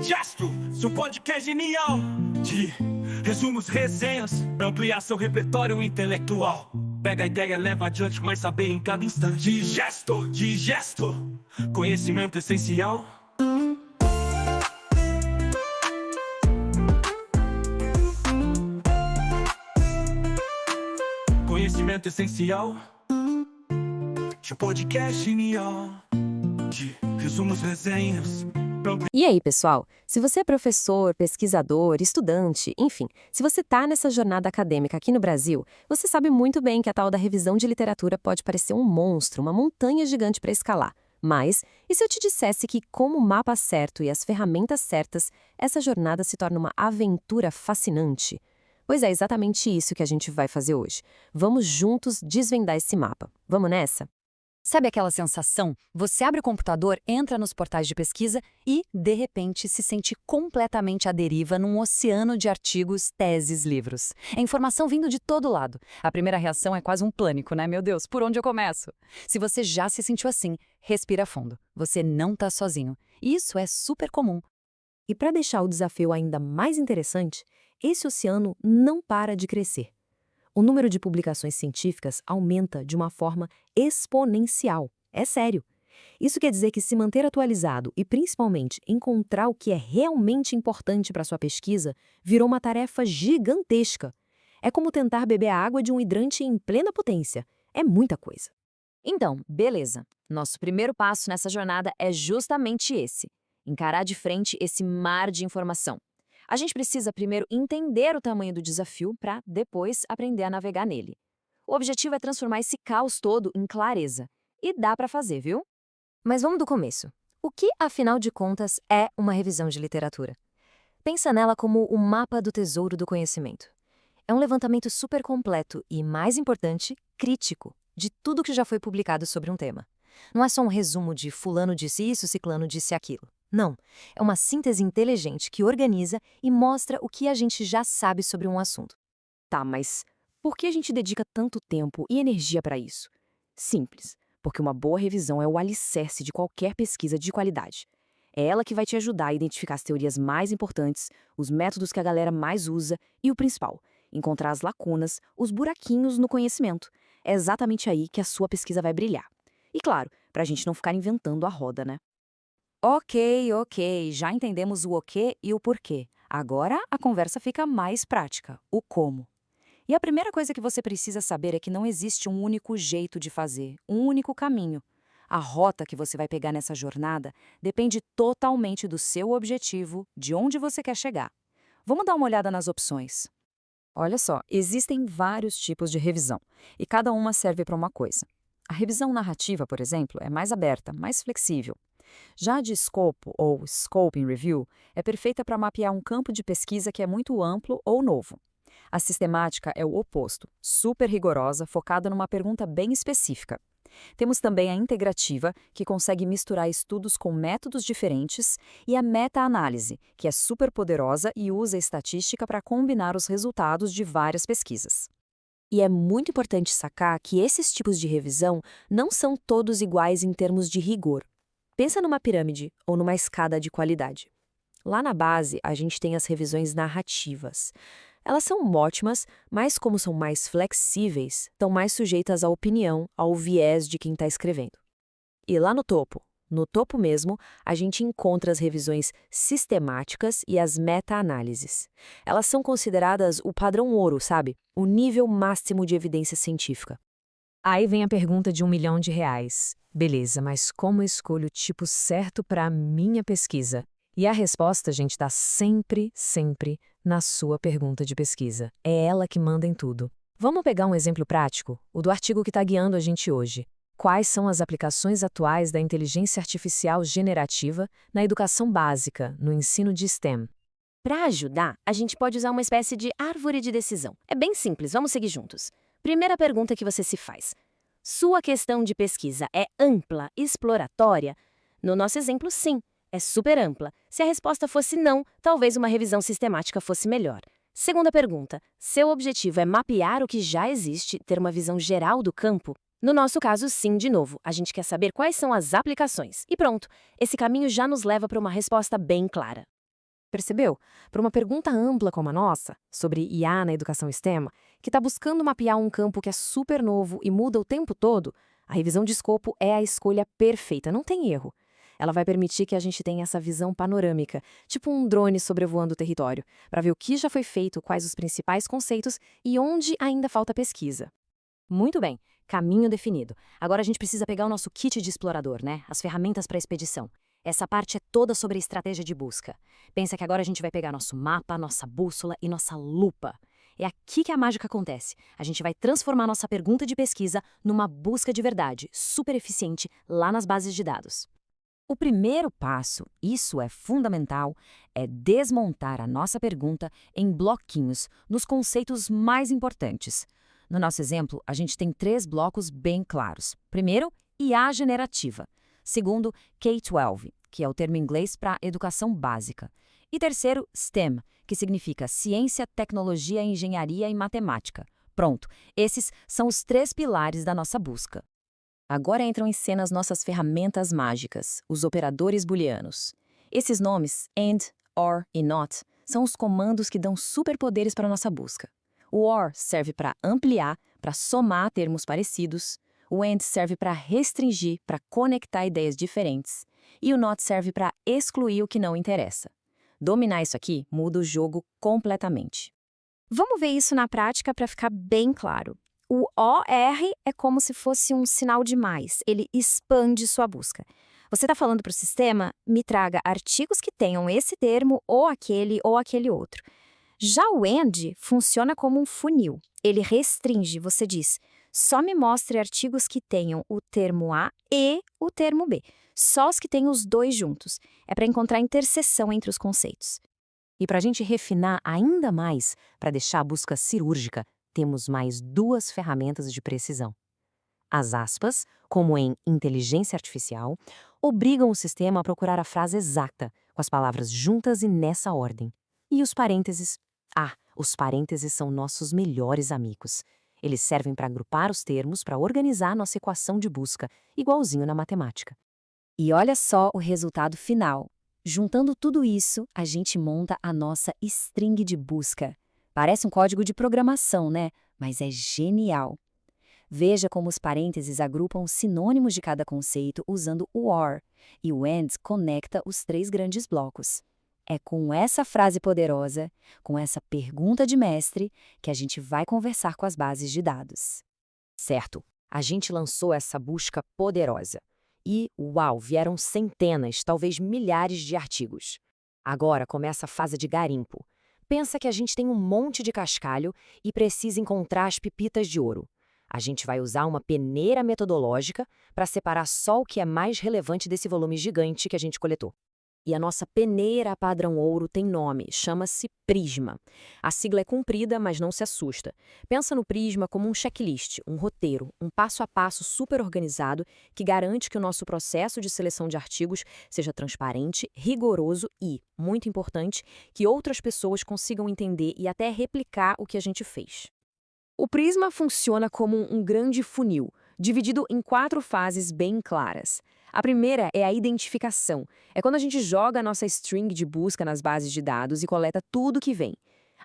Digestro, seu podcast genial de resumos, resenhas, pra ampliar seu repertório intelectual. Pega a ideia, leva adiante, mas saber em cada instante. Digesto, conhecimento essencial. Conhecimento essencial de podcast genial de resumos, resenhas. E aí, pessoal? Se você é professor, pesquisador, estudante, enfim, se você está nessa jornada acadêmica aqui no Brasil, você sabe muito bem que a tal da revisão de literatura pode parecer um monstro, uma montanha gigante para escalar. Mas, e se eu te dissesse que, com o mapa certo e as ferramentas certas, essa jornada se torna uma aventura fascinante? Pois é exatamente isso que a gente vai fazer hoje. Vamos juntos desvendar esse mapa. Vamos nessa? Sabe aquela sensação? Você abre o computador, entra nos portais de pesquisa e, de repente, se sente completamente à deriva num oceano de artigos, teses, livros. É informação vindo de todo lado. A primeira reação é quase um pânico, né? Meu Deus, por onde eu começo? Se você já se sentiu assim, respira fundo. Você não está sozinho. Isso é super comum. E para deixar o desafio ainda mais interessante, esse oceano não para de crescer. O número de publicações científicas aumenta de uma forma exponencial. É sério. Isso quer dizer que se manter atualizado e, principalmente, encontrar o que é realmente importante para sua pesquisa virou uma tarefa gigantesca. É como tentar beber a água de um hidrante em plena potência. É muita coisa. Então, beleza. Nosso primeiro passo nessa jornada é justamente esse: encarar de frente esse mar de informação. A gente precisa primeiro entender o tamanho do desafio para depois aprender a navegar nele. O objetivo é transformar esse caos todo em clareza. E dá para fazer, viu? Mas vamos do começo. O que, afinal de contas, é uma revisão de literatura? Pensa nela como o mapa do tesouro do conhecimento. É um levantamento super completo e, mais importante, crítico, de tudo que já foi publicado sobre um tema. Não é só um resumo de fulano disse isso, ciclano disse aquilo. Não, é uma síntese inteligente que organiza e mostra o que a gente já sabe sobre um assunto. Tá, mas por que a gente dedica tanto tempo e energia para isso? Simples, porque uma boa revisão é o alicerce de qualquer pesquisa de qualidade. É ela que vai te ajudar a identificar as teorias mais importantes, os métodos que a galera mais usa e o principal, encontrar as lacunas, os buraquinhos no conhecimento. É exatamente aí que a sua pesquisa vai brilhar. E claro, para a gente não ficar inventando a roda, né? Ok, já entendemos o quê e o porquê. Agora a conversa fica mais prática, o como. E a primeira coisa que você precisa saber é que não existe um único jeito de fazer, um único caminho. A rota que você vai pegar nessa jornada depende totalmente do seu objetivo, de onde você quer chegar. Vamos dar uma olhada nas opções. Olha só, existem vários tipos de revisão, e cada uma serve para uma coisa. A revisão narrativa, por exemplo, é mais aberta, mais flexível. Já a de escopo, ou Scoping Review, é perfeita para mapear um campo de pesquisa que é muito amplo ou novo. A sistemática é o oposto, super rigorosa, focada numa pergunta bem específica. Temos também a integrativa, que consegue misturar estudos com métodos diferentes, e a meta-análise, que é super poderosa e usa estatística para combinar os resultados de várias pesquisas. E é muito importante sacar que esses tipos de revisão não são todos iguais em termos de rigor. Pensa numa pirâmide ou numa escada de qualidade. Lá na base, a gente tem as revisões narrativas. Elas são ótimas, mas como são mais flexíveis, estão mais sujeitas à opinião, ao viés de quem está escrevendo. E lá no topo mesmo, a gente encontra as revisões sistemáticas e as meta-análises. Elas são consideradas o padrão ouro, sabe? O nível máximo de evidência científica. Aí vem a pergunta de R$1 milhão. Beleza, mas como eu escolho o tipo certo para a minha pesquisa? E a resposta, gente, está sempre na sua pergunta de pesquisa. É ela que manda em tudo. Vamos pegar um exemplo prático, o do artigo que está guiando a gente hoje. Quais são as aplicações atuais da inteligência artificial generativa na educação básica, no ensino de STEM? Para ajudar, a gente pode usar uma espécie de árvore de decisão. É bem simples, vamos seguir juntos. Primeira pergunta que você se faz: sua questão de pesquisa é ampla, exploratória? No nosso exemplo, sim, é super ampla. Se a resposta fosse não, talvez uma revisão sistemática fosse melhor. Segunda pergunta: seu objetivo é mapear o que já existe, ter uma visão geral do campo? No nosso caso, sim, de novo, a gente quer saber quais são as aplicações. E pronto, esse caminho já nos leva para uma resposta bem clara. Percebeu? Para uma pergunta ampla como a nossa, sobre IA na educação STEM, que está buscando mapear um campo que é super novo e muda o tempo todo, a revisão de escopo é a escolha perfeita, não tem erro. Ela vai permitir que a gente tenha essa visão panorâmica, tipo um drone sobrevoando o território, para ver o que já foi feito, quais os principais conceitos e onde ainda falta pesquisa. Muito bem, caminho definido. Agora a gente precisa pegar o nosso kit de explorador, né? As ferramentas para a expedição. Essa parte é toda sobre a estratégia de busca. Pensa que agora a gente vai pegar nosso mapa, nossa bússola e nossa lupa. É aqui que a mágica acontece. A gente vai transformar nossa pergunta de pesquisa numa busca de verdade, super eficiente, lá nas bases de dados. O primeiro passo, isso é fundamental, é desmontar a nossa pergunta em bloquinhos, nos conceitos mais importantes. No nosso exemplo, a gente tem 3 blocos bem claros. Primeiro, IA generativa. Segundo, K-12, que é o termo inglês para educação básica. E terceiro, STEM, que significa ciência, tecnologia, engenharia e matemática. Pronto, esses são os 3 pilares da nossa busca. Agora entram em cena as nossas ferramentas mágicas, os operadores booleanos. Esses nomes, AND, OR e NOT, são os comandos que dão superpoderes para a nossa busca. O OR serve para ampliar, para somar termos parecidos. O AND serve para restringir, para conectar ideias diferentes. E o NOT serve para excluir o que não interessa. Dominar isso aqui muda o jogo completamente. Vamos ver isso na prática para ficar bem claro. O OR é como se fosse um sinal de mais, ele expande sua busca. Você está falando para o sistema, me traga artigos que tenham esse termo ou aquele outro. Já o AND funciona como um funil. Ele restringe, você diz, só me mostre artigos que tenham o termo A e o termo B. Só os que têm os dois juntos. É para encontrar interseção entre os conceitos. E para a gente refinar ainda mais, para deixar a busca cirúrgica, temos mais 2 ferramentas de precisão. As aspas, como em inteligência artificial, obrigam o sistema a procurar a frase exata, com as palavras juntas e nessa ordem. E os parênteses? Os parênteses são nossos melhores amigos. Eles servem para agrupar os termos, para organizar nossa equação de busca, igualzinho na matemática. E olha só o resultado final. Juntando tudo isso, a gente monta a nossa string de busca. Parece um código de programação, né? Mas é genial. Veja como os parênteses agrupam os sinônimos de cada conceito usando o OR, e o AND conecta os 3 grandes blocos. É com essa frase poderosa, com essa pergunta de mestre, que a gente vai conversar com as bases de dados. Certo, a gente lançou essa busca poderosa. E, uau, vieram centenas, talvez milhares de artigos. Agora começa a fase de garimpo. Pensa que a gente tem um monte de cascalho e precisa encontrar as pepitas de ouro. A gente vai usar uma peneira metodológica para separar só o que é mais relevante desse volume gigante que a gente coletou. E a nossa peneira padrão ouro tem nome, chama-se Prisma. A sigla é comprida, mas não se assusta. Pensa no Prisma como um checklist, um roteiro, um passo a passo super organizado que garante que o nosso processo de seleção de artigos seja transparente, rigoroso e, muito importante, que outras pessoas consigam entender e até replicar o que a gente fez. O Prisma funciona como um grande funil, dividido em 4 fases bem claras. A primeira é a identificação. É quando a gente joga a nossa string de busca nas bases de dados e coleta tudo que vem.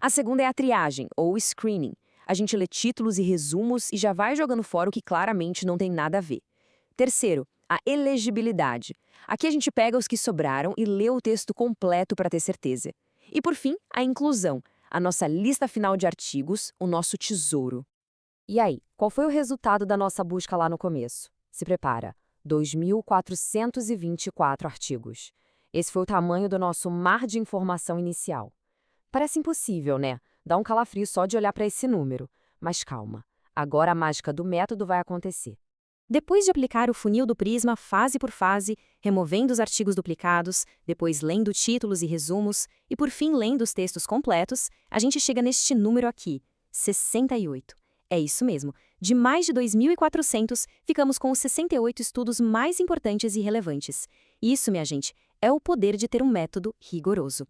A segunda é a triagem, ou screening. A gente lê títulos e resumos e já vai jogando fora o que claramente não tem nada a ver. Terceiro, a elegibilidade. Aqui a gente pega os que sobraram e lê o texto completo para ter certeza. E por fim, a inclusão. A nossa lista final de artigos, o nosso tesouro. E aí, qual foi o resultado da nossa busca lá no começo? Se prepara. 2.424 artigos. Esse foi o tamanho do nosso mar de informação inicial. Parece impossível, né? Dá um calafrio só de olhar para esse número. Mas calma, agora a mágica do método vai acontecer. Depois de aplicar o funil do Prisma fase por fase, removendo os artigos duplicados, depois lendo títulos e resumos, e por fim lendo os textos completos, a gente chega neste número aqui, 68. É isso mesmo. De mais de 2.400, ficamos com os 68 estudos mais importantes e relevantes. Isso, minha gente, é o poder de ter um método rigoroso.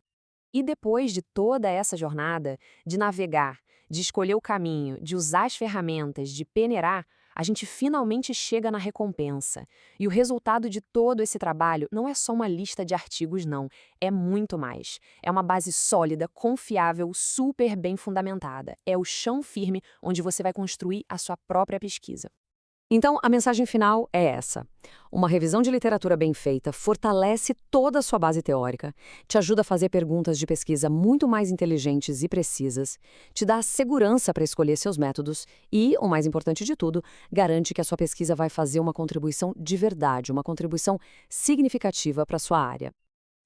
E depois de toda essa jornada, de navegar, de escolher o caminho, de usar as ferramentas, de peneirar, A gente finalmente chega na recompensa. E o resultado de todo esse trabalho não é só uma lista de artigos, não. É muito mais. É uma base sólida, confiável, super bem fundamentada. É o chão firme onde você vai construir a sua própria pesquisa. Então, a mensagem final é essa. Uma revisão de literatura bem feita fortalece toda a sua base teórica, te ajuda a fazer perguntas de pesquisa muito mais inteligentes e precisas, te dá segurança para escolher seus métodos e, o mais importante de tudo, garante que a sua pesquisa vai fazer uma contribuição de verdade, uma contribuição significativa para a sua área.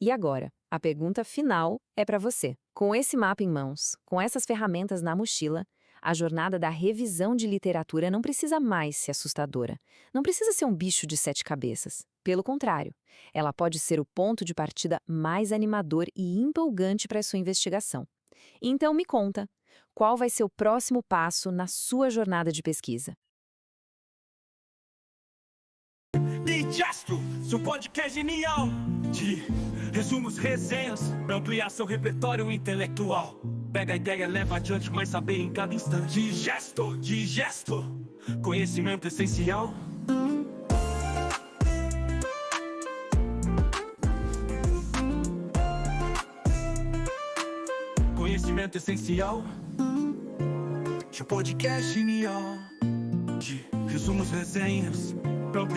E agora, a pergunta final é para você. Com esse mapa em mãos, com essas ferramentas na mochila, a jornada da revisão de literatura não precisa mais ser assustadora. Não precisa ser um bicho de 7 cabeças. Pelo contrário, ela pode ser o ponto de partida mais animador e empolgante para a sua investigação. Então me conta, qual vai ser o próximo passo na sua jornada de pesquisa? Digesto, seu podcast genial de resumos, resenhas, pra ampliar seu repertório intelectual. Pega a ideia, leva adiante, mas saber em cada instante. Digesto, conhecimento essencial. Conhecimento essencial. Seu podcast genial de resumos, resenhas, pra ampliar